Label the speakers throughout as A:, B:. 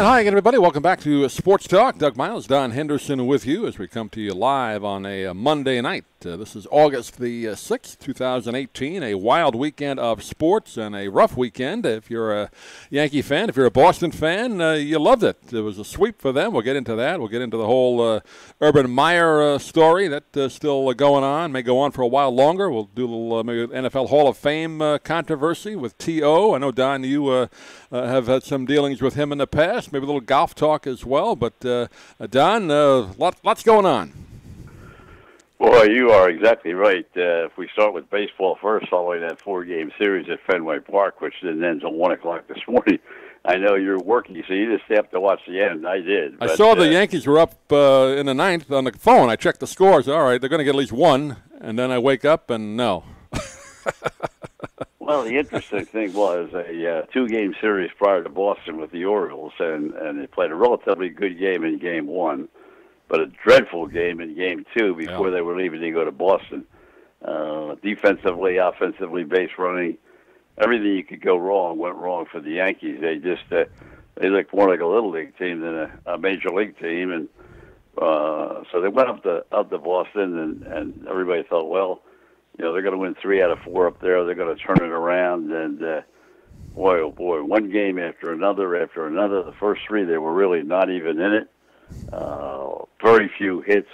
A: hi again, everybody. Welcome back to Sports Talk. Doug Miles, Don Henderson with you as we come to you live on a Monday night. This is August the 6th, 2018, a wild weekend of sports and a rough weekend. If you're a Yankee fan, if you're a Boston fan, you loved it. It was a sweep for them. We'll get into that. We'll get into the whole Urban Meyer story that's still going on, may go on for a while longer. We'll do a little maybe NFL Hall of Fame controversy with T.O. I know, Don, you have had some dealings with him in the past, maybe a little golf talk as well. But, Don, lots going on.
B: Boy, you are exactly right. If we start with baseball first, following that four-game series at Fenway Park, which didn't end until 1 o'clock this morning, I know you're working, so you just have to watch the end. I did.
A: I saw the Yankees were up in the ninth on the phone. I checked the scores. All right, they're going to get at least one, and then I wake up and no.
B: Well, the interesting thing was a two-game series prior to Boston with the Orioles, and they played a relatively good game in Game 1, but a dreadful game in Game 2 before they were leaving to go to Boston. Defensively, offensively, base running, everything you could go wrong went wrong for the Yankees. They just they looked more like a little league team than a major league team, and so they went up to Boston, and everybody thought, well, you know, they're going to win 3 out of 4 up there. They're going to turn it around, and boy, oh boy, one game after another. The first 3, they were really not even in it. Very few hits,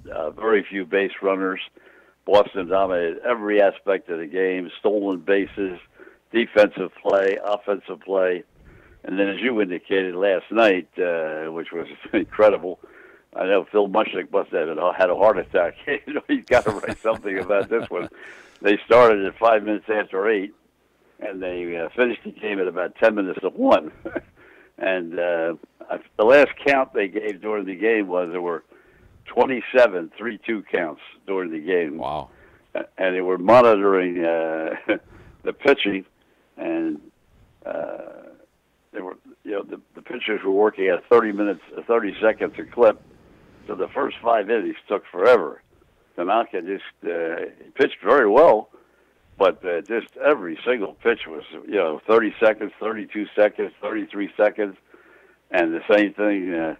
B: very few base runners. Boston dominated every aspect of the game, stolen bases, defensive play, offensive play. And then, as you indicated last night, which was incredible, I know Phil Mushnick must have had a heart attack. He's got to write something about this one. They started at 5 minutes after 8, and they finished the game at about 10 minutes of 1. And the last count they gave during the game was there were 27 3-2 counts during the game.
A: Wow.
B: And they were monitoring the pitching, and they were, you know, the pitchers were working at 30 seconds a clip. So the first 5 innings took forever. Tanaka just pitched very well, but just every single pitch was, 30 seconds, 32 seconds, 33 seconds, and the same thing,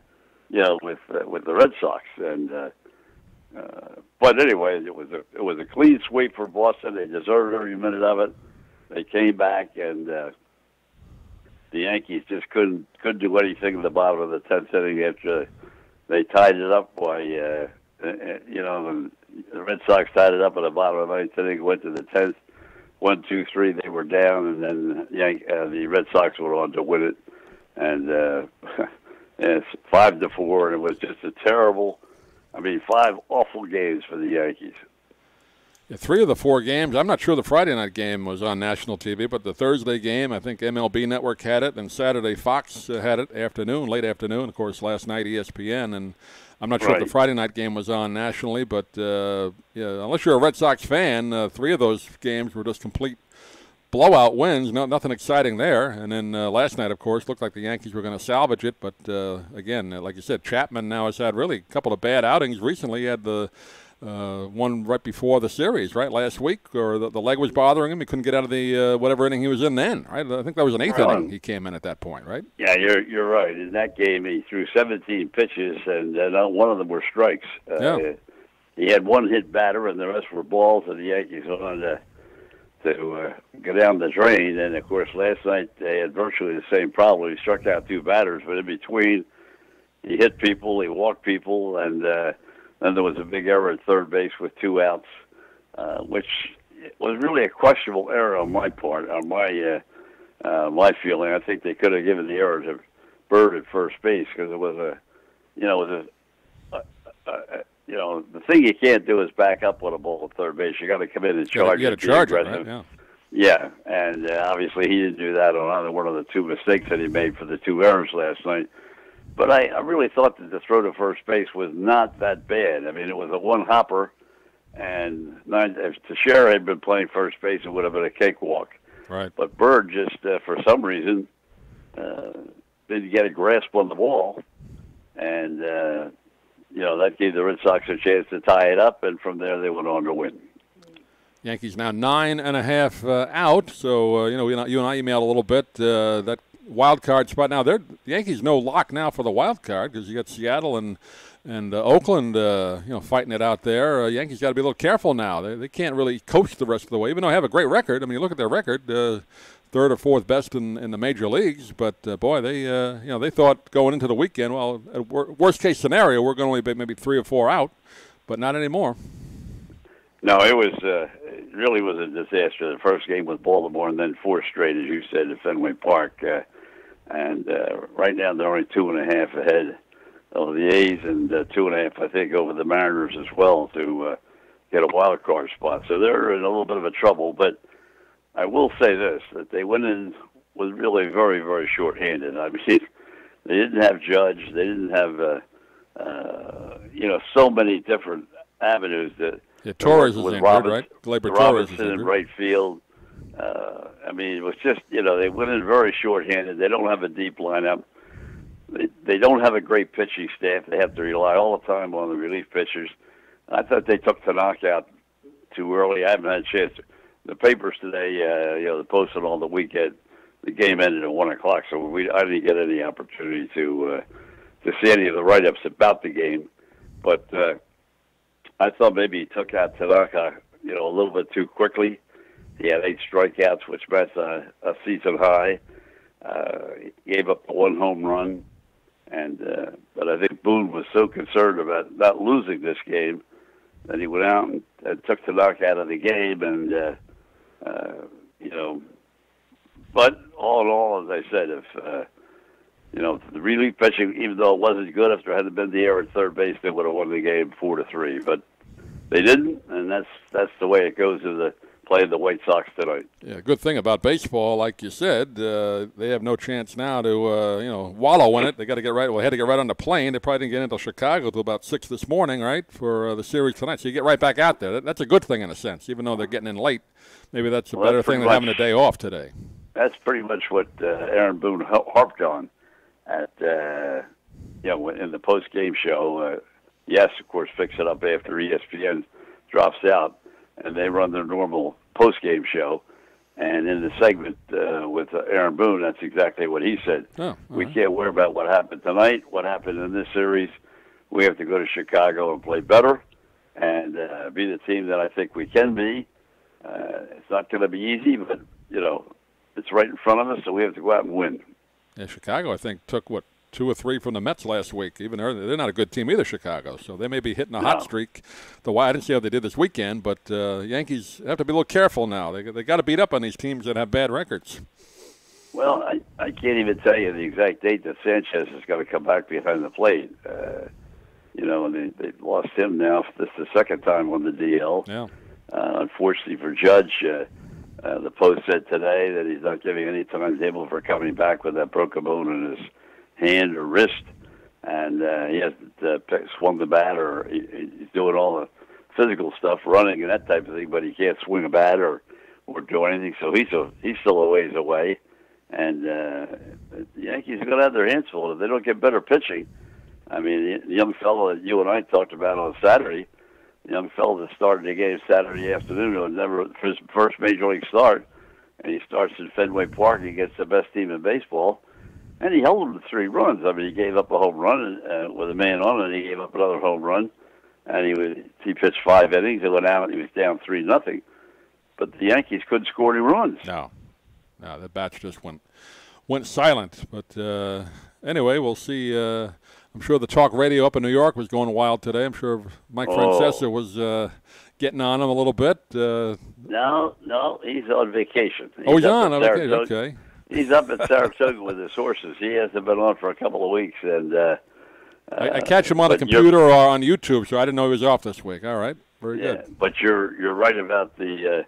B: with the Red Sox. And but anyway, it was a clean sweep for Boston. They deserved every minute of it. They came back, and the Yankees just couldn't do anything at the bottom of the 10th inning after they tied it up by, the Red Sox tied it up at the bottom of the 9th inning, went to the 10th, 1, 2, 3, they were down, and then the Red Sox went on to win it, and it's 5-4, and it was just a terrible, 5 awful games for the Yankees.
A: Yeah, 3 of the 4 games, I'm not sure the Friday night game was on national TV, but the Thursday game, I think MLB Network had it, and Saturday Fox had it late afternoon, of course, last night ESPN, and I'm not sure if the Friday night game was on nationally, but unless you're a Red Sox fan, 3 of those games were just complete blowout wins, nothing exciting there. And then last night, of course, looked like the Yankees were going to salvage it, but again, like you said, Chapman now has had really a couple of bad outings. Recently he had the one right before the series, right, last week, or the leg was bothering him. He couldn't get out of the whatever inning he was in then, right? I think that was an 8th inning he came in at that point, right?
B: Yeah, you're right. In that game, he threw 17 pitches, and one of them were strikes. He had 1 hit batter, and the rest were balls, and the Yankees went on to go down the drain. And, of course, last night they had virtually the same problem. He struck out 2 batters, but in between, he hit people, he walked people, and then there was a big error at third base with 2 outs, which was really a questionable error on my part, on my feeling. I think they could have given the error to Bird at first base because it was the thing you can't do is back up with a ball at third base. You got to come in and charge.
A: You got to charge it, right?
B: Yeah, and obviously he didn't do that on either one of the 2 mistakes that he made for the 2 errors last night. But I really thought that the throw to first base was not that bad. It was a 1-hopper, and if Teixeira had been playing first base, it would have been a cakewalk.
A: Right.
B: But Bird just, for some reason, didn't get a grasp on the ball, and that gave the Red Sox a chance to tie it up, and from there they went on to win.
A: Yankees now 9.5 out. So you and I emailed a little bit that wild card spot. Now, the Yankees no lock now for the wild card because you got Seattle and Oakland, fighting it out there. Yankees got to be a little careful now. They can't really coast the rest of the way, even though they have a great record. I mean, you look at their record, third or fourth best in the major leagues. But boy, they thought going into the weekend, well, worst case scenario, we're going to only be maybe 3 or 4 out, but not anymore.
B: No, it was really was a disaster. The first game with Baltimore, and then 4 straight, as you said, at Fenway Park. And right now they're only 2.5 ahead of the A's, and 2.5, I think, over the Mariners as well to get a wild card spot. So they're in a little bit of a trouble. But I will say this, that they went in was really very, very short-handed. I mean, they didn't have Judge. They didn't have, so many different avenues that.
A: Yeah, Torres is injured, right? Gleyber Torres is
B: in right field. I mean, it was just, they went in very short-handed. They don't have a deep lineup. They don't have a great pitching staff. They have to rely all the time on the relief pitchers. I thought they took Tanaka out too early. I haven't had a chance. The papers today, they posted on the weekend. The game ended at 1 o'clock, so I didn't get any opportunity to see any of the write-ups about the game. But I thought maybe he took out Tanaka, a little bit too quickly. He had 8 strikeouts, which meant a season high. He gave up 1 home run, but I think Boone was so concerned about not losing this game that he went out and took Tanaka out of the game, and But all in all, as I said, if the relief pitching, even though it wasn't good, if there hadn't been the error at third base, they would have won the game 4-3. But they didn't, and that's the way it goes in the playing the White Sox tonight.
A: Yeah, good thing about baseball, like you said, they have no chance now to wallow in it. They got to get right. Well, they had to get right on the plane. They probably didn't get into Chicago till about 6 this morning, right, for the series tonight. So you get right back out there. That's a good thing in a sense, even though they're getting in late. Maybe that's a better thing than having a day off today.
B: That's pretty much what Aaron Boone harped on at in the post game show. Yes, of course, fix it up after ESPN drops out, and they run their normal post game show. And in the segment with Aaron Boone, that's exactly what he said. We can't worry about what happened tonight, what happened in this series. We have to go to Chicago and play better and be the team that I think we can be. It's not going to be easy, but it's right in front of us, so we have to go out and win.
A: Yeah, Chicago, I think, took, 2 or 3 from the Mets last week. Even they're not a good team either, Chicago. So they may be hitting a hot streak. I didn't see how they did this weekend, but Yankees have to be a little careful now. They got to beat up on these teams that have bad records.
B: Well, I can't even tell you the exact date that Sanchez is going to come back behind the plate. And they've lost him now. This is the second time on the DL.
A: Yeah.
B: Unfortunately for Judge, the Post said today that he's not giving any timetable for coming back with that broken bone in his hand or wrist, and he hasn't swung the bat, or he's doing all the physical stuff, running and that type of thing, but he can't swing a bat or do anything, so he's still a ways away. And the Yankees are going to have their hands full if they don't get better pitching. I mean, the young fellow that you and I talked about on Saturday, the young fellow that started the game Saturday afternoon, was never his first major league start, and he starts in Fenway Park against the best team in baseball, and he held them to 3 runs. I mean, he gave up a home run with a man on, and he gave up another home run, and he pitched 5 innings. He went out, and he was down 3-0. But the Yankees couldn't score any runs.
A: No, the bats just went silent. But anyway, we'll see. I'm sure the talk radio up in New York was going wild today. I'm sure Mike Francesa was getting on him a little bit.
B: No, he's on vacation.
A: He's on vacation, okay.
B: He's up at Saratoga with his horses. He hasn't been on for a couple of weeks. And
A: I catch him on the computer or on YouTube, so I didn't know he was off this week. All right, very good.
B: But you're right about they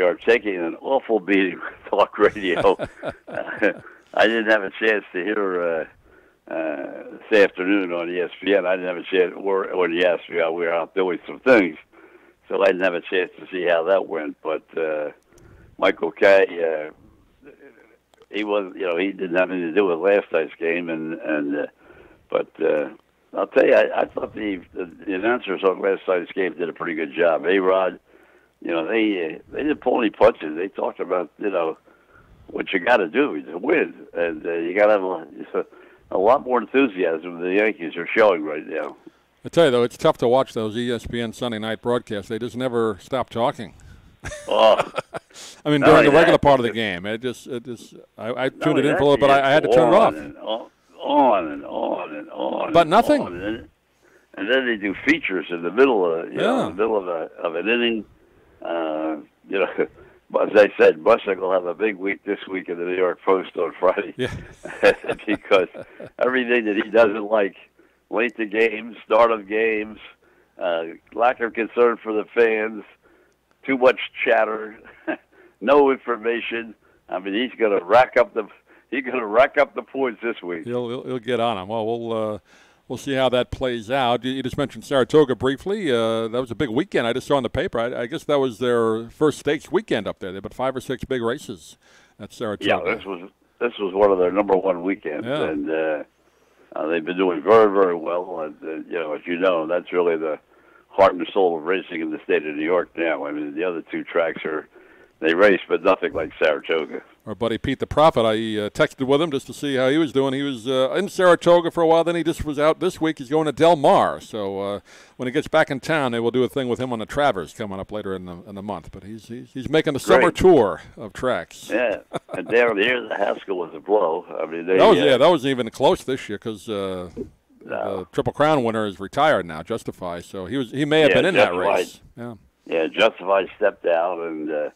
B: are taking an awful beating with talk radio. I didn't have a chance to hear this afternoon on ESPN. I didn't have a chance, or yes, we were out doing some things, so I didn't have a chance to see how that went. But Michael Kay, he was, he didn't have anything to do with last night's game, but I'll tell you, I thought the announcers on last night's game did a pretty good job. A-Rod, they didn't pull any punches. They talked about, what you got to do is win, and you got to have a lot more enthusiasm than the Yankees are showing right now.
A: I tell you though, it's tough to watch those ESPN Sunday night broadcasts. They just never stop talking.
B: Oh,
A: I mean, during the regular part of the game, I tuned it in for a little, but I had to turn it off.
B: And on and on and on.
A: But nothing.
B: And then they do features in the middle of in the middle of an inning. You know, as I said, Busick will have a big week this week in the New York Post on Friday, because everything that he doesn't like, late to games, start of games, lack of concern for the fans, too much chatter, no information. I mean, he's going to rack up the points this week.
A: He'll get on him. Well, we'll see how that plays out. You just mentioned Saratoga briefly. That was a big weekend. I just saw in the paper. I guess that was their first stakes weekend up there. They had 5 or 6 big races at Saratoga.
B: Yeah, this was one of their number one weekends, and they've been doing very, very well. And as you know, that's really the heart and soul of racing in the state of New York now. I mean, the other 2 tracks they race, but nothing like Saratoga.
A: Our buddy Pete the Prophet, I texted with him just to see how he was doing. He was in Saratoga for a while, then he just was out this week. He's going to Del Mar, so when he gets back in town, they will do a thing with him on the Travers coming up later in the month. But he's making the summer tour of tracks.
B: Yeah, and down here, the Haskell was a blow. I mean, that
A: wasn't even close this year because the Triple Crown winner is retired now, Justify. So he may have been in that race.
B: Yeah, Justify stepped out, and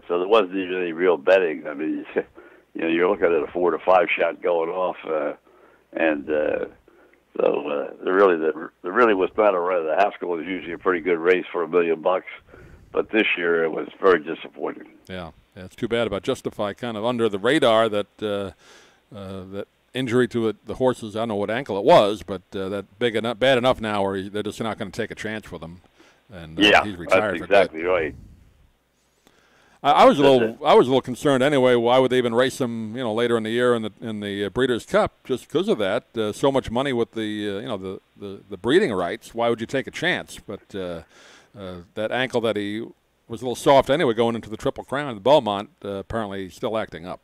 B: so there wasn't even any real betting. I mean, you're looking at a 4 to 5 shot going off, and so there really was not a race. The Haskell was usually a pretty good race for $1 million, but this year it was very disappointing.
A: Yeah, it's too bad about Justify, kind of under the radar that that injury to the horses. I don't know what ankle it was, but that bad enough now where they're just not going to take a chance with him, and he's retired.
B: That's exactly right.
A: I was a little concerned anyway. Why would they even race him, later in the year in the Breeders' Cup? Just because of that, so much money with the breeding rights. Why would you take a chance? But that ankle that he was a little soft anyway going into the Triple Crown, the Belmont, apparently still acting up.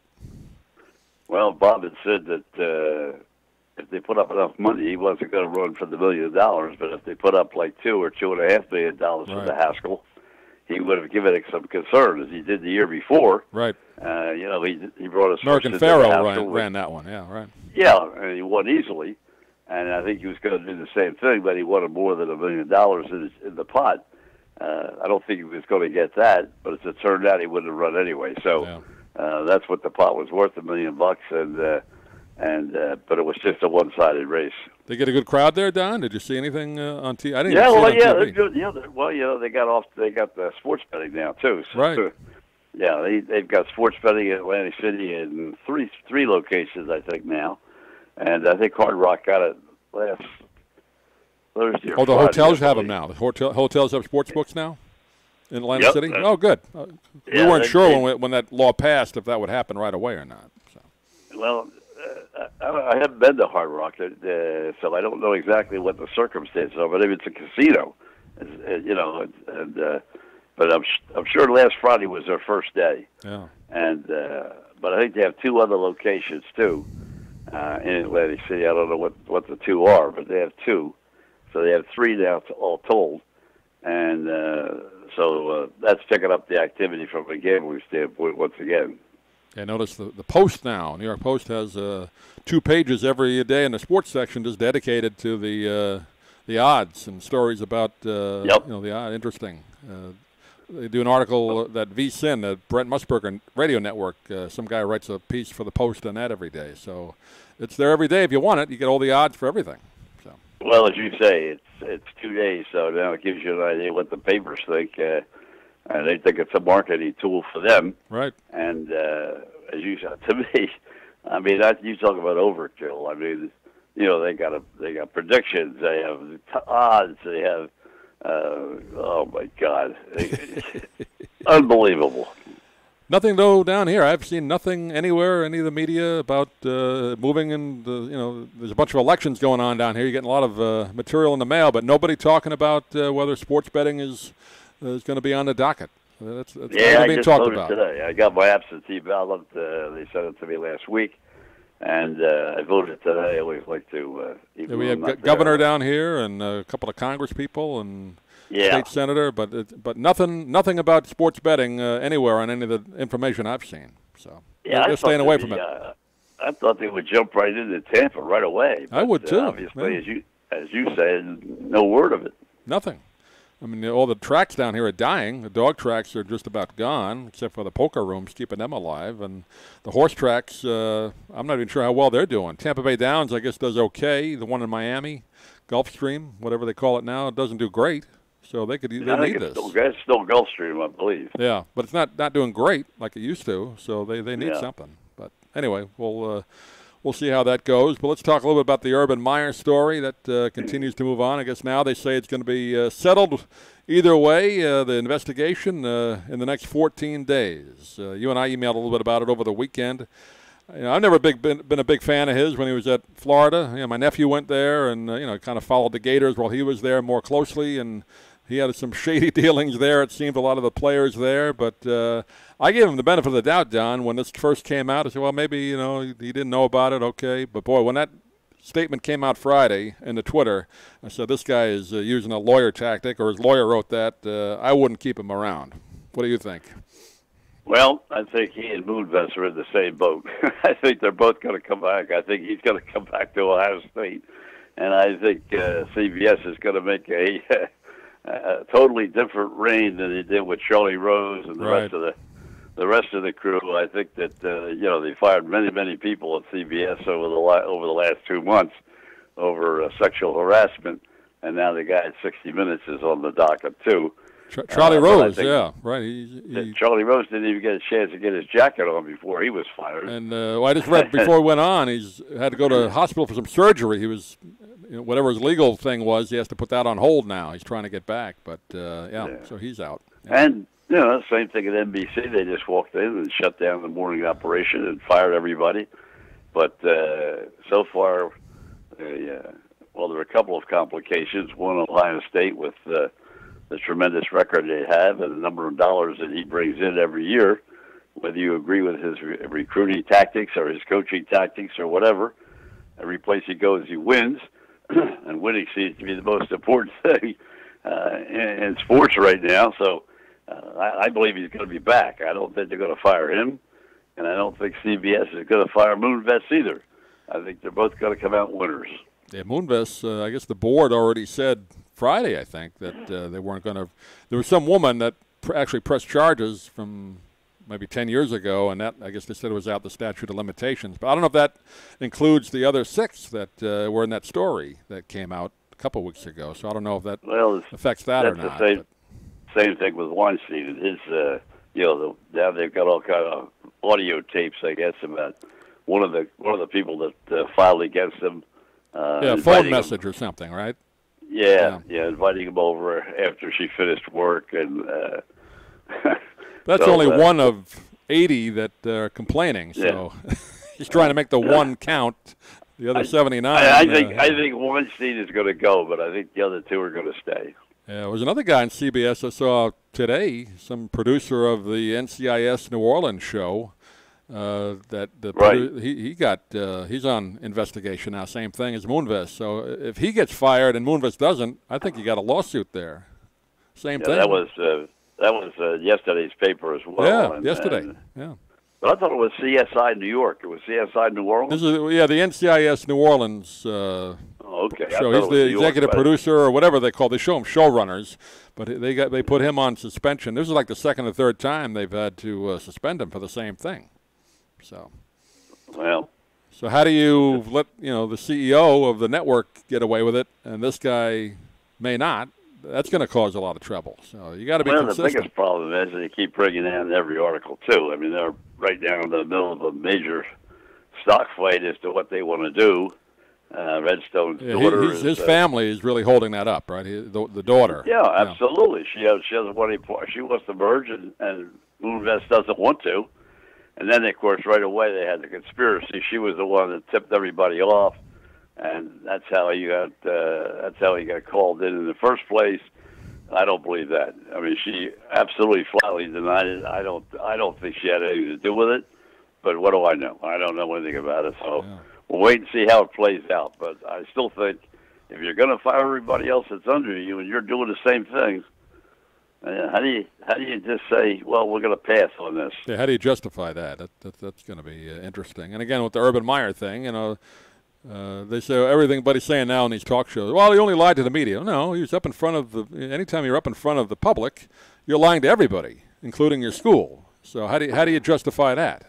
B: Well, Bob had said that if they put up enough money, he wasn't going to run for the $1 million. But if they put up like $2 or $2.5 million for the Haskell, he would have given it some concern, as he did the year before.
A: Right.
B: He brought us.
A: American Pharaoh ran that one. Yeah, right.
B: Yeah, and he won easily, and I think he was going to do the same thing, but he wanted more than $1 million in the pot. I don't think he was going to get that, but as it turned out, he wouldn't have run anyway. So that's what the pot was worth, $1 million, but it was just a one-sided race.
A: They get a good crowd there, Don. Did you see anything on TV? I didn't.
B: They're good. Yeah, they got the sports betting now too. So,
A: right.
B: Yeah, they've got sports betting in Atlantic City in three locations, I think now, and I think Hard Rock got it last Thursday.
A: The hotels have them now. The hotels have sports books now in Atlantic City. Oh, good. We weren't sure when that law passed if that would happen right away or not. So.
B: Well. I haven't been to Hard Rock, so I don't know exactly what the circumstances are. But if it's a casino, but I'm sure last Friday was their first day.
A: Yeah.
B: And but I think they have 2 other locations too in Atlantic City. I don't know what the 2 are, but they have 2, so they have 3 now all told. And so that's picking up the activity from a gambling standpoint once again.
A: Yeah, notice the Post now. New York Post has 2 pages every day in the sports section just dedicated to the odds and stories about the odd. Interesting. They do an article that VSIN, the Brent Musburger Radio Network. Some guy writes a piece for the Post on that every day. So it's there every day if you want it. You get all the odds for everything. So.
B: Well, as you say, it's 2 days, so now it gives you an idea what the papers think. And they think it's a marketing tool for them.
A: Right.
B: And as you said to me, I mean, you talk about overkill. I mean, they got predictions. They have odds. They have, oh my God, unbelievable.
A: Nothing though down here. I've seen nothing anywhere, any of the media about moving and there's a bunch of elections going on down here. You're getting a lot of material in the mail, but nobody talking about whether sports betting is going to be on the docket. That's
B: Yeah, I
A: being
B: just
A: talked
B: voted
A: about
B: today. I got my absentee ballot. They sent it to me last week, and I voted today. I always like to. Even
A: we
B: though I'm
A: have
B: not
A: governor
B: there,
A: down here and a couple of Congress people and
B: yeah.
A: state senator, but nothing about sports betting anywhere on any of the information I've seen. So
B: Yeah,
A: they're staying away from it.
B: I thought they would jump right into Tampa right away. But,
A: I would too.
B: Obviously, as you said, no word of it.
A: Nothing. I mean, all the tracks down here are dying. The dog tracks are just about gone, except for the poker rooms, keeping them alive. And the horse tracks, I'm not even sure how well they're doing. Tampa Bay Downs, I guess, does okay. The one in Miami, Gulfstream, whatever they call it now, it doesn't do great. So they need this.
B: It's still Gulfstream, I believe.
A: Yeah, but it's not doing great like it used to. So they need
B: Yeah.
A: something. But anyway, we'll see how that goes. But let's talk a little bit about the Urban Meyer story that continues to move on. I guess now they say it's going to be settled either way, the investigation in the next 14 days. You and I emailed a little bit about it over the weekend. I've never been a big fan of his when he was at Florida. My nephew went there and kind of followed the Gators while he was there more closely, and he had some shady dealings there. It seemed a lot of the players there, but I gave him the benefit of the doubt, Don, when this first came out. I said, well, maybe he didn't know about it. Okay, but boy, when that statement came out Friday in the Twitter, I said this guy is using a lawyer tactic, or his lawyer wrote that. I wouldn't keep him around. What do you think?
B: Well, I think he and Moonves are in the same boat. I think they're both going to come back. I think he's going to come back to Ohio State, and I think CBS is going to make a totally different reign than they did with Charlie Rose and the rest of the crew. I think that they fired many people at CBS over the last 2 months over sexual harassment, and now the guy at 60 Minutes is on the docket too.
A: Charlie Rose, yeah, right.
B: Charlie Rose didn't even get a chance to get his jacket on before he was fired.
A: And I just read before we went on, he's had to go to the hospital for some surgery. He was, whatever his legal thing was, he has to put that on hold now. He's trying to get back, but so he's out. Yeah.
B: And same thing at NBC. They just walked in and shut down the morning operation and fired everybody. But so far, there are a couple of complications. One, Ohio State with the tremendous record they have and the number of dollars that he brings in every year, whether you agree with his recruiting tactics or his coaching tactics or whatever. Every place he goes, he wins, and winning seems to be the most important thing in sports right now. So I believe he's going to be back. I don't think they're going to fire him, and I don't think CBS is going to fire Moonves either. I think they're both going to come out winners.
A: Yeah, Moonves, I guess the board already said Friday, I think, that they weren't going to. There was some woman that actually pressed charges from maybe 10 years ago, and that, I guess they said it was out the statute of limitations. But I don't know if that includes the other 6 that were in that story that came out a couple of weeks ago. So I don't know if that affects that or not.
B: That's the same thing with Weinstein. His, now they've got all kind of audio tapes, I guess, about one of the people that filed against him.
A: Phone message or something, right?
B: Yeah, inviting him over after she finished work, and
A: that's only one of 80 that are complaining. So he's trying to make the one count. The other 79.
B: I think Weinstein is going to go, but I think the other 2 are going to stay.
A: Yeah, there was another guy on CBS I saw today, some producer of the NCIS New Orleans show. He's on investigation now. Same thing as Moonves. So if he gets fired and Moonves doesn't, I think you got a lawsuit there. Same thing.
B: That was yesterday's paper as well.
A: Yeah, yesterday. Yeah.
B: But I thought it was CSI New York. It was CSI New Orleans.
A: This is the NCIS New Orleans.
B: Okay.
A: Show. He's the executive producer or whatever they call. They show him showrunners, but they put him on suspension. This is like the second or third time they've had to suspend him for the same thing. So how do you let the CEO of the network get away with it, and this guy may not? That's going to cause a lot of trouble. So you got to be consistent.
B: The biggest problem is they keep bringing in every article too. I mean, they're right down in the middle of a major stock fight as to what they want to do. Redstone's daughter,
A: his family is really holding that up, right? The daughter.
B: Yeah, absolutely. She doesn't want any part. She wants to merge, and Moonves doesn't want to. And then, of course, right away they had the conspiracy. She was the one that tipped everybody off, and that's how he got called in the first place. I don't believe that. I mean, she absolutely flatly denied it. I don't think she had anything to do with it. But what do I know? I don't know anything about it. So we'll wait and see how it plays out. But I still think if you're going to fire everybody else that's under you and you're doing the same things, how do you just say, well, we're going to pass on this?
A: Yeah, how do you justify that? That's going to be interesting. And again, with the Urban Meyer thing, they say everybody's saying now in these talk shows, well, he only lied to the media. No, he was up in front of anytime you're up in front of the public, you're lying to everybody, including your school. So how do you justify that?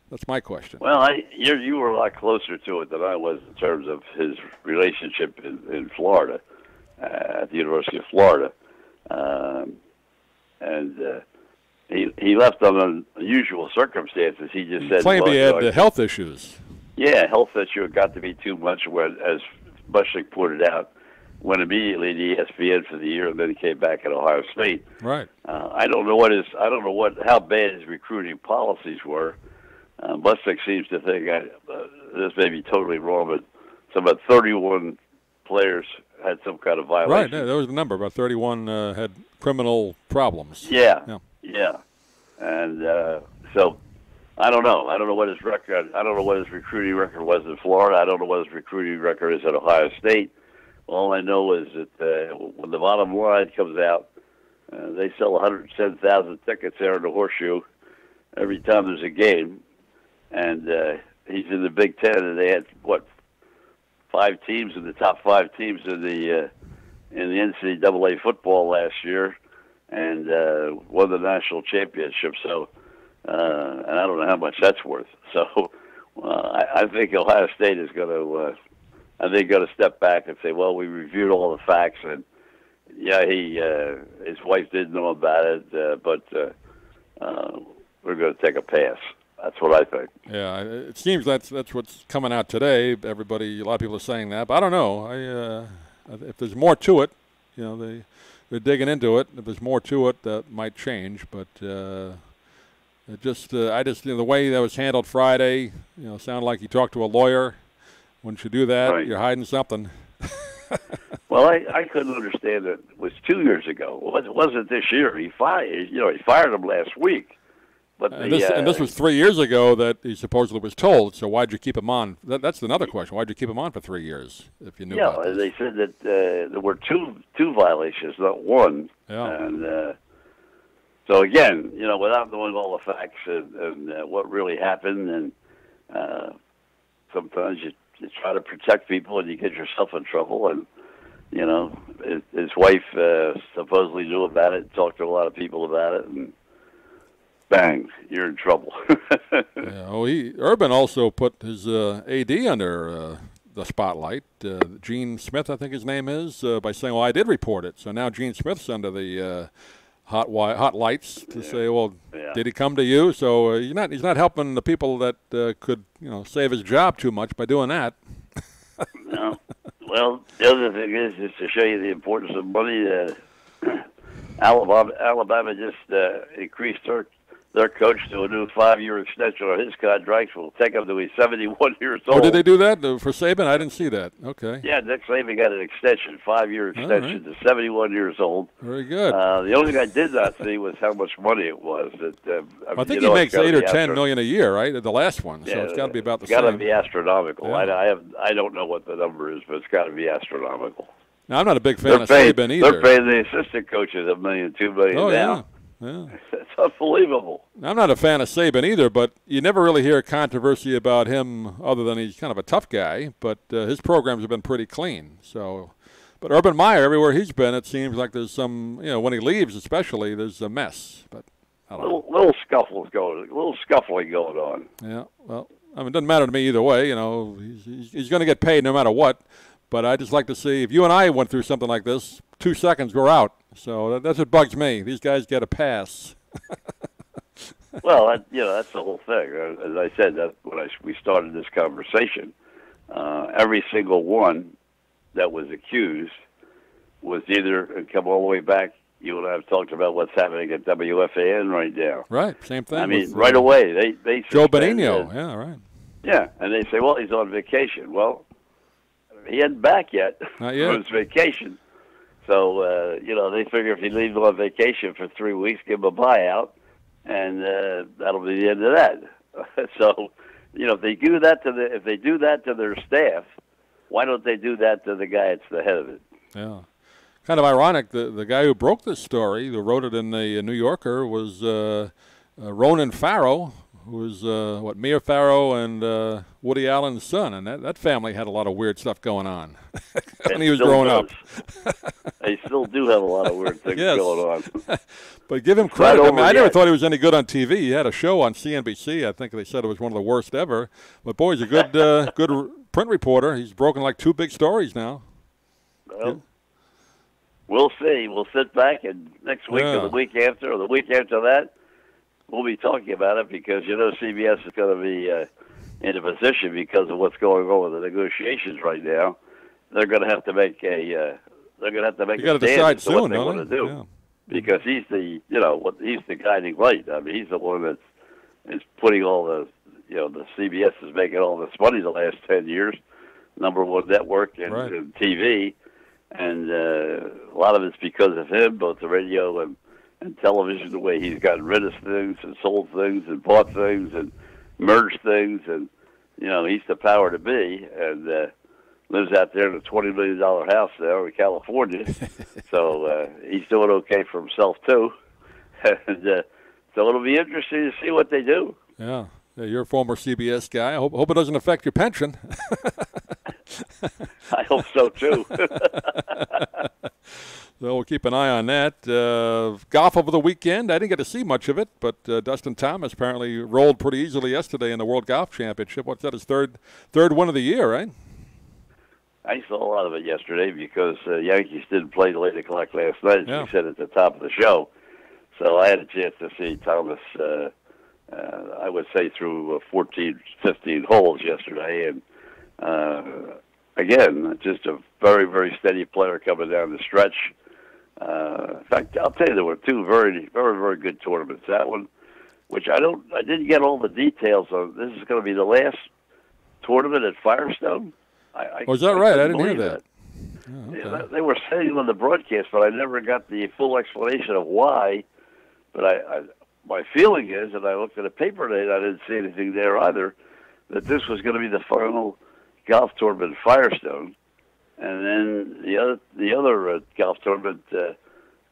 A: That's my question.
B: Well, you were a lot closer to it than I was in terms of his relationship in Florida, at the University of Florida. He left on unusual circumstances. He just said,
A: claimed he had health issues.
B: Yeah, health issue got to be too much. As Bushlick pointed out, went immediately to ESPN for the year, and then he came back at Ohio State.
A: Right.
B: I don't know how bad his recruiting policies were. Bushlick seems to think this may be totally wrong, but about 31 players had some kind of violation.
A: Right, yeah, there was a number. About 31 had criminal problems.
B: Yeah. And so I don't know. I don't know what his record. I don't know what his recruiting record was in Florida. I don't know what his recruiting record is at Ohio State. All I know is that when the bottom line comes out, they sell 110,000 tickets there in the Horseshoe every time there's a game, and he's in the Big Ten, and they had 5 teams in the top 5 teams in the NCAA football last year, and won the national championship. So, and I don't know how much that's worth. So, I think Ohio State is going to. I think going to step back and say, well, we reviewed all the facts, and yeah, his wife didn't know about it, but we're going to take a pass. That's what I think.
A: Yeah, it seems that's what's coming out today. A lot of people are saying that, but I don't know. If there's more to it, they're digging into it. If there's more to it, that might change. But the way that was handled Friday, sounded like he talked to a lawyer. Once you do that,
B: right,
A: you're hiding something.
B: Well, I couldn't understand it. It was 2 years ago. It wasn't this year. He fired him last week. But
A: this was 3 years ago that he supposedly was told. So why'd you keep him on? That's another question. Why'd you keep him on for 3 years if you knew about this?
B: They said that there were two violations, not one.
A: Yeah.
B: And so again, without knowing all the facts and what really happened, and sometimes you try to protect people and you get yourself in trouble. And his wife supposedly knew about it, talked to a lot of people about it, and bang, you're in trouble.
A: Urban also put his AD under the spotlight. Gene Smith, I think his name is, by saying, well, I did report it. So now Gene Smith's under the hot lights to say, well, did he come to you? So he's not helping the people that could save his job too much by doing that.
B: No. Well, the other thing is to show you the importance of money. Alabama just increased their coach to a new 5-year extension on his contract. Will take him to he's 71 years old.
A: Oh, did they do that for Saban? I didn't see that. Okay.
B: Yeah, Nick Saban got an extension, 5-year extension to 71 years old.
A: Very good.
B: The only thing I did not see was how much money it was.
A: I think he makes $8 or $10 million a year, right? The last one, so it's got to be about the same.
B: It's got to be astronomical.
A: Yeah.
B: I don't know what the number is, but it's got to be astronomical.
A: Now, I'm not a big fan of Saban either.
B: They're paying the assistant coaches $1 million, $2 million now.
A: Yeah.
B: It's unbelievable.
A: I'm not a fan of Saban either, but you never really hear controversy about him other than he's kind of a tough guy, but his programs have been pretty clean. So, but Urban Meyer, everywhere he's been, it seems like there's some, when he leaves especially, there's a mess. But I don't know.
B: Little scuffling going on.
A: Yeah, well, it doesn't matter to me either way. He's going to get paid no matter what. But I just like to see, if you and I went through something like this, 2 seconds, we're out. So that's what bugs me. These guys get a pass.
B: Well, that's the whole thing. As I said, when we started this conversation, every single one that was accused was either, and come all the way back, you and I have talked about what's happening at WFAN right now.
A: Right, same thing.
B: I mean, right away, they
A: Joe Benigno, yeah, right.
B: Yeah, and they say, well, he's on vacation. Well, he isn't back yet
A: Not yet.
B: from his vacation. So, they figure if he leaves on vacation for 3 weeks, give him a buyout, and that'll be the end of that. So, if they do that to their staff, why don't they do that to the guy that's the head of it?
A: Yeah. Kind of ironic, the guy who broke this story, who wrote it in the New Yorker, was Ronan Farrow, who was, Mia Farrow and Woody Allen's son. And that family had a lot of weird stuff going on when he was growing up.
B: They still do have a lot of weird things going on.
A: But give him credit. I never thought he was any good on TV. He had a show on CNBC. I think they said it was one of the worst ever. But, boy, he's a good good print reporter. He's broken like 2 big stories now.
B: Well, we'll see. We'll sit back, and next week or the week after or the week after that, we'll be talking about it because, CBS is going to be in a position because of what's going on with the negotiations right now. They're going to have to make a stand as to what they want to do. Yeah. Because he's the he's the guiding light. I mean, he's the one that's putting all the the CBS is making all this money the last 10 years, #1 network and TV, and a lot of it's because of him, both the radio and television, the way he's gotten rid of things and sold things and bought things and merged things, and he's the power to be, and lives out there in a $20 million house there in California. So he's doing okay for himself too, and so it'll be interesting to see what they do.
A: Yeah, you're a former CBS guy. I hope it doesn't affect your pension.
B: I hope so too.
A: So we'll keep an eye on that. Golf over the weekend. I didn't get to see much of it, but Dustin Thomas apparently rolled pretty easily yesterday in the World Golf Championship. What's that, his third win of the year, right?
B: I saw a lot of it yesterday because Yankees didn't play till 8 o'clock last night, as we said at the top of the show. So I had a chance to see Thomas, I would say, through 14, 15 holes yesterday. And, again, just a very, very steady player coming down the stretch. In fact, I'll tell you, there were 2 very, very, very good tournaments. That one, which I didn't get all the details on. This is going to be the last tournament at Firestone.
A: Is that right? I didn't hear that.
B: Oh, okay. Yeah, they were saying on the broadcast, but I never got the full explanation of why. But my feeling is, and I looked at the paper today, and I didn't see anything there either, that this was going to be the final golf tournament at Firestone, and then the other golf tournament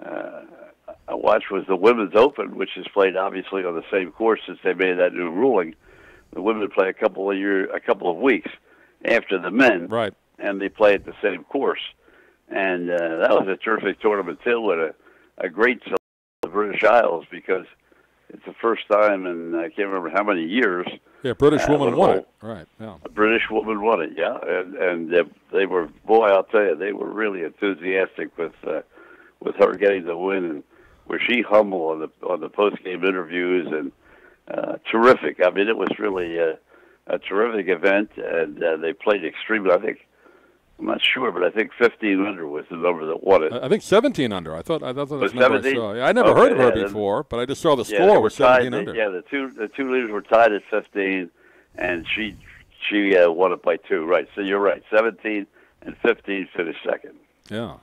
B: I watched was the Women's Open, which is played obviously on the same course since they made that new ruling. The women play a couple of weeks after the men,
A: right?
B: And they play at the same course, and that was a terrific tournament too, and a great the British Isles because it's the first time in I can't remember how many years.
A: Yeah, British woman won it. Right. Yeah.
B: A British woman won it. Yeah, and they were, boy, I'll tell you, they were really enthusiastic with her getting the win, and was she humble on the post game interviews and terrific. I mean, it was really a terrific event, and they played extremely. I'm not sure, but I think 15 under was the number that won it.
A: I think 17 under. I thought that was the number I
B: 17?
A: saw. I never heard of her before, but I just saw the score was 17 under.
B: Yeah, the two leaders were tied at 15, and she won it by 2. Right. So you're right. 17 and 15 finished second.
A: Yeah.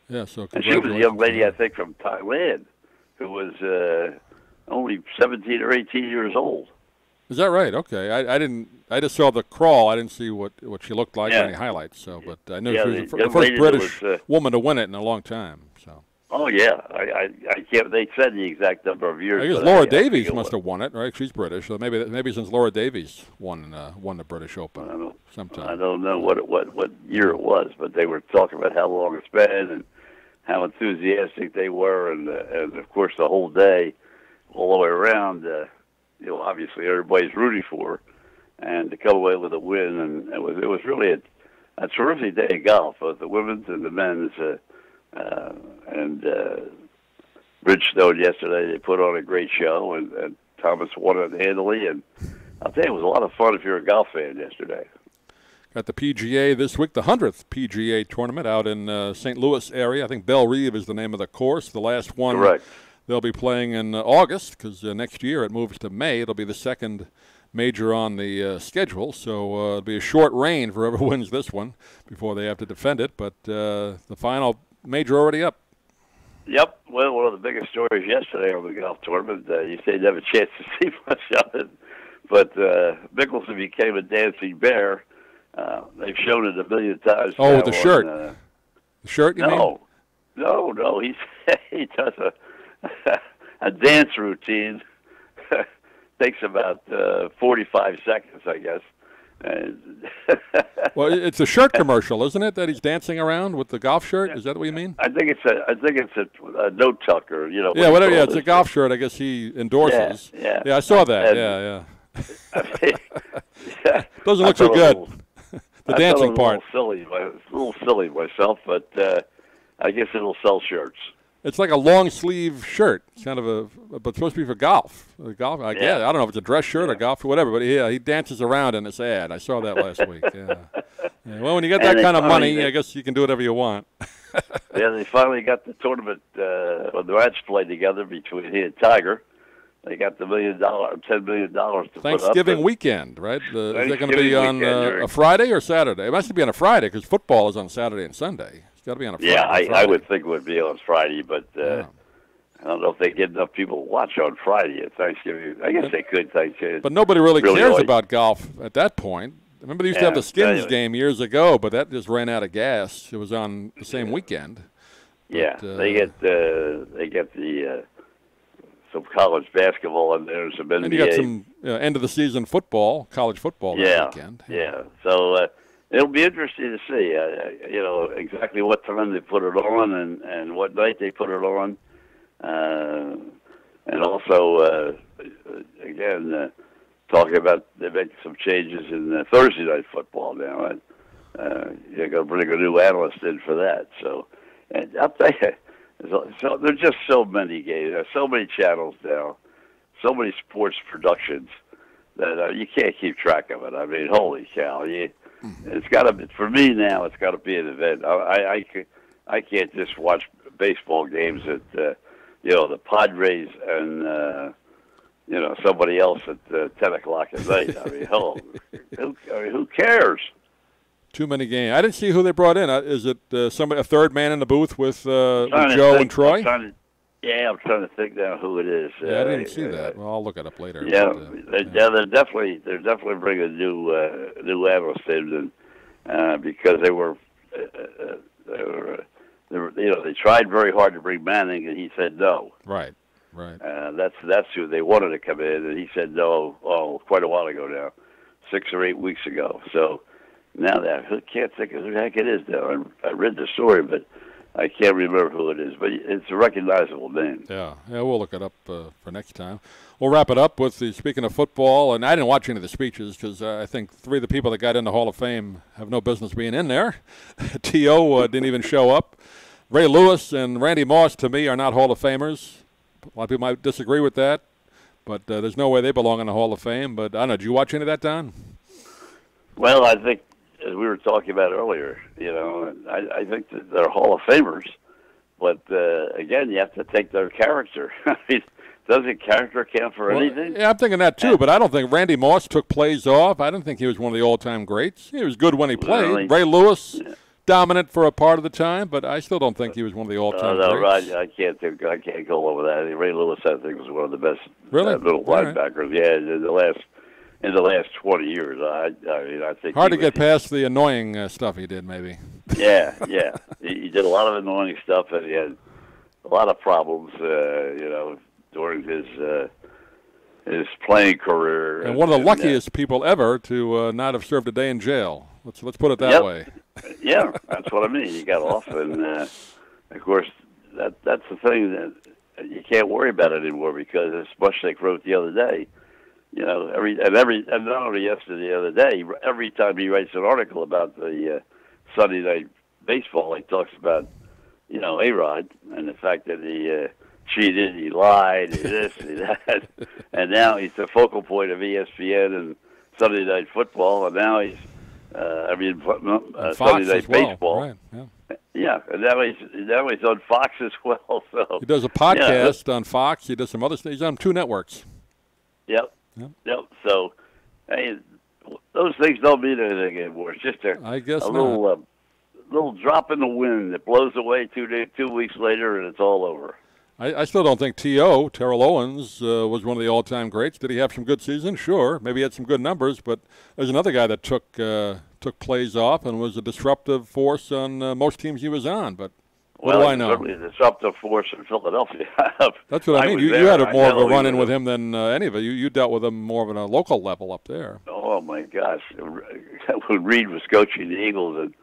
A: Yeah. So
B: and she was a young lady, I think, from Thailand, who was only 17 or 18 years old.
A: Is that right? Okay, I didn't. I just saw the crawl. I didn't see what she looked like or any highlights. So, but I knew she was the first British woman to win it in a long time. So.
B: Oh yeah, I can't. They said the exact number of years.
A: I guess Laura Davies must have won it, right? She's British, so maybe since Laura Davies won the British Open sometime.
B: I don't know what year it was, but they were talking about how long it's been and how enthusiastic they were, and of course the whole day, all the way around. Obviously everybody's rooting for her, and to come away with a win, and it was really a terrific day of golf, both the women's and the men's. And Bridgestone yesterday, they put on a great show, and Thomas won it handily. And I'll tell you, it was a lot of fun if you're a golf fan yesterday.
A: Got the PGA this week, the 100th PGA tournament out in St. Louis area. I think Belle Reve is the name of the course. The last one.
B: Correct.
A: They'll be playing in August because next year it moves to May. It'll be the second major on the schedule, so it'll be a short reign for whoever wins this one before they have to defend it. But the final major already up.
B: Yep. Well, one of the biggest stories yesterday on the golf tournament. You say you didn't have a chance to see much of it, but Mickelson became a dancing bear. They've shown it a million times.
A: Oh,
B: now
A: the shirt.
B: On,
A: the shirt, you mean?
B: No. He does a dance routine. Takes about 45 seconds, I guess. And
A: well, it's a shirt commercial, isn't it? That he's dancing around with the golf shirt. Is that what you mean?
B: I think it's a note tucker. You know.
A: Yeah, whatever. Yeah, it's a golf shirt. I guess he endorses.
B: Yeah.
A: Yeah, I saw that. Yeah. Doesn't look so good. The dancing part.
B: A little silly myself, but I guess it'll sell shirts.
A: It's like a long sleeve shirt. It's kind of but supposed to be for golf. I guess. I don't know if it's a dress shirt or golf or whatever. But he dances around in this ad. I saw that last week. Yeah. Well, when you get that kind of money, I guess you can do whatever you want.
B: Yeah, they finally got the tournament when the Reds played together between he and Tiger. They got the $10 million to
A: Thanksgiving
B: put up.
A: weekend, right? Is that going to be on a Friday or Saturday? It must be on a Friday because football is on Saturday and Sunday. It's got to be on a Friday.
B: Yeah, I would think it would be on Friday, but I don't know if they get enough people to watch on Friday at Thanksgiving. I guess they could Thanksgiving.
A: But nobody really cares about golf at that point. Remember they used to have the Skins game years ago, but that just ran out of gas. It was on the same weekend.
B: Yeah, but, they get the some college basketball in there, some NBA.
A: And you got some end of the season football, college football that weekend.
B: Yeah. So it'll be interesting to see, exactly what time they put it on and what night they put it on, and also again talking about they make some changes in Thursday night football now. Right? You're going to bring a new analyst in for that. So, and I'll tell you. So there's just so many games, there's so many channels now, so many sports productions that you can't keep track of it. I mean, holy cow! It's got to be, for me now. It's got to be an event. I can't just watch baseball games at the Padres and somebody else at 10 o'clock at night. I mean, who cares?
A: Too many games. I didn't see who they brought in. Is it a third man in the booth with Joe and Troy?
B: I'm trying to think now who it is.
A: Yeah, I didn't see that. Well, I'll look it up later.
B: Yeah, they're definitely bringing a new analyst in, because they tried very hard to bring Manning, and he said no.
A: Right.
B: That's who they wanted to come in, and he said no. Oh, quite a while ago now, 6 or 8 weeks ago. So. Now that I can't think of who the heck it is now. I read the story, but I can't remember who it is. But it's a recognizable name.
A: Yeah, we'll look it up for next time. We'll wrap it up with speaking of football, and I didn't watch any of the speeches because I think 3 of the people that got in the Hall of Fame have no business being in there. T.O. Didn't even show up. Ray Lewis and Randy Moss, to me, are not Hall of Famers. A lot of people might disagree with that, but there's no way they belong in the Hall of Fame. But I don't know. Did you watch any of that, Don?
B: Well, I think, as we were talking about earlier, I think that they're Hall of Famers, but again, you have to take their character. I mean, doesn't character count for anything?
A: Yeah, I'm thinking that too, but I don't think Randy Moss took plays off. I don't think he was one of the all-time greats. He was good when he played.
B: Really?
A: Ray Lewis, dominant for a part of the time, but I still don't think he was one of the all-time greats.
B: I can't go over that. Ray Lewis, I think, was one of the best middle linebackers.
A: Right.
B: Yeah, in the last 20 years, I think
A: hard to get past the annoying stuff he did. Maybe.
B: Yeah. He did a lot of annoying stuff, and he had a lot of problems, during his playing career.
A: And one of the luckiest people ever to not have served a day in jail. Let's put it that way.
B: Yeah, that's what I mean. He got off, and of course, that's the thing that you can't worry about it anymore because, as Mushnick wrote the other day. And not only yesterday, the other day, every time he writes an article about the Sunday night baseball, he talks about, A-Rod and the fact that he cheated, he lied, he this, he that, and now he's the focal point of ESPN and Sunday night football, and now he's, Sunday night baseball.
A: Right, yeah.
B: Yeah, and now he's on Fox as well. So
A: he does a podcast on Fox. He does some other stuff. He's on 2 networks.
B: Yep. So, hey, those things don't mean anything anymore. It's just a little drop in the wind that blows away 2 weeks later, and it's all over.
A: I still don't think T.O., Terrell Owens, was one of the all-time greats. Did he have some good seasons? Sure. Maybe he had some good numbers, but there's another guy that took plays off and was a disruptive force on most teams he was on. But what do I know?
B: Certainly a disruptive force in Philadelphia.
A: That's what I mean. You had more of a run-in with him than any of it. You dealt with him more of a local level up there.
B: Oh, my gosh. When Reed was coaching the Eagles, and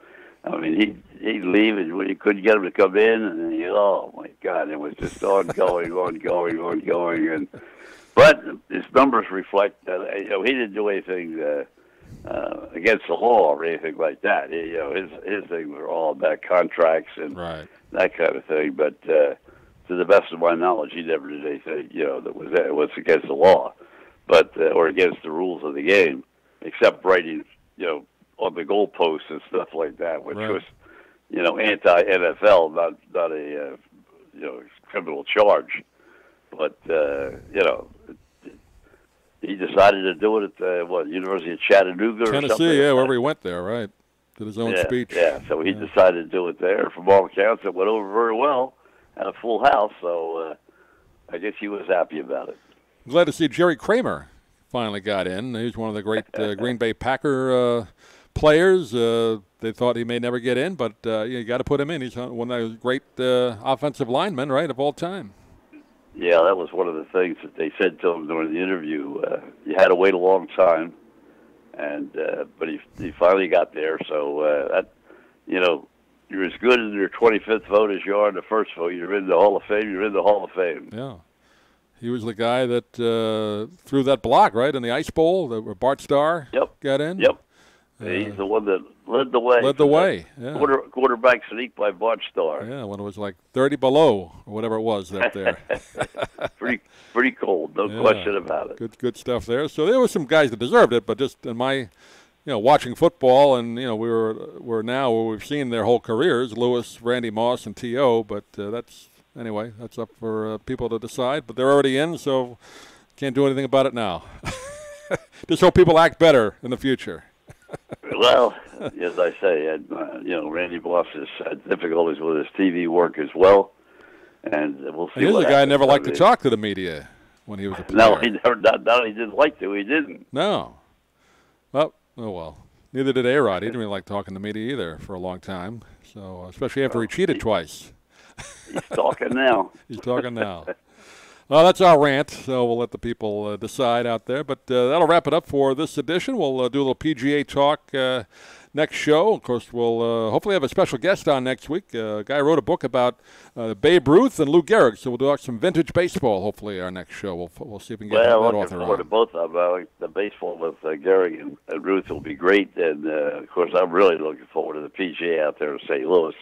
B: I mean, he'd leave, and when you couldn't get him to come in, and oh my God, it was just ongoing. And but his numbers reflect that he didn't do anything against the law or anything like that. His things were all about contracts and that kind of thing. But to the best of my knowledge, he never did anything that was against the law, but or against the rules of the game, except writing on the goalposts and stuff like that, which was, anti-NFL, not a, criminal charge. But, he decided to do it at, University of Chattanooga
A: Tennessee,
B: or something?
A: wherever he went there, right? Did his own speech.
B: Yeah, so he decided to do it there. From all accounts, it went over very well, had a full house, so I guess he was happy about it.
A: I'm glad to see Jerry Kramer finally got in. He's one of the great Green Bay Packer players. They thought he may never get in, but you got to put him in. He's one of those great offensive linemen, right, of all time.
B: Yeah, that was one of the things that they said to him during the interview. You had to wait a long time, and but he finally got there. So you're as good in your 25th vote as you are in the first vote. You're in the Hall of Fame. You're in the Hall of Fame.
A: Yeah. He was the guy that threw that block, right, in the Ice Bowl where Bart Starr got in?
B: Yep. He's the one that led the way.
A: Led the way, yeah.
B: Quarterback sneak by Bart Starr.
A: Yeah, when it was like 30 below or whatever it was up there.
B: pretty cold, no question about it.
A: Good stuff there. So there were some guys that deserved it, but just in my, watching football, and we're now where we've seen their whole careers, Lewis, Randy Moss, and T.O., but that's up for people to decide. But they're already in, so can't do anything about it now. Just hope people act better in the future.
B: Well, as I say, Randy Moss has had difficulties with his TV work as well, and we'll see.
A: He's a guy who never liked to talk to the media when he was a player.
B: No, he never. Not only didn't like to, he didn't.
A: No. Well. Neither did A-Rod. He didn't really like talking to media either for a long time. So, especially after he cheated twice.
B: He's talking now.
A: He's talking now. Well, that's our rant, so we'll let the people decide out there. But that'll wrap it up for this edition. We'll do a little PGA talk next show. Of course, we'll hopefully have a special guest on next week. A guy wrote a book about Babe Ruth and Lou Gehrig, so we'll do some vintage baseball, hopefully, our next show. We'll see if we can get that author on.
B: Looking forward to both of them. I like the baseball with Gehrig and Ruth will be great. And, of course, I'm really looking forward to the PGA out there in St. Louis.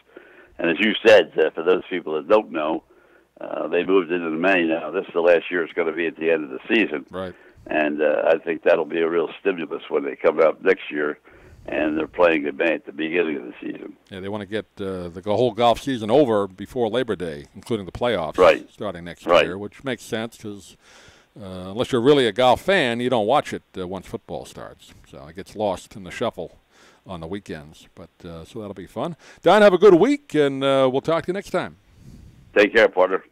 B: And as you said, for those people that don't know, they moved into May now. This is the last year it's going to be at the end of the season.
A: Right.
B: And I think that'll be a real stimulus when they come up next year, and they're playing in May at the beginning of the season.
A: Yeah, they want to get the whole golf season over before Labor Day, including the playoffs starting next year, which makes sense because unless you're really a golf fan, you don't watch it once football starts. So it gets lost in the shuffle on the weekends. But so that'll be fun. Don, have a good week, and we'll talk to you next time.
B: Take care, partner.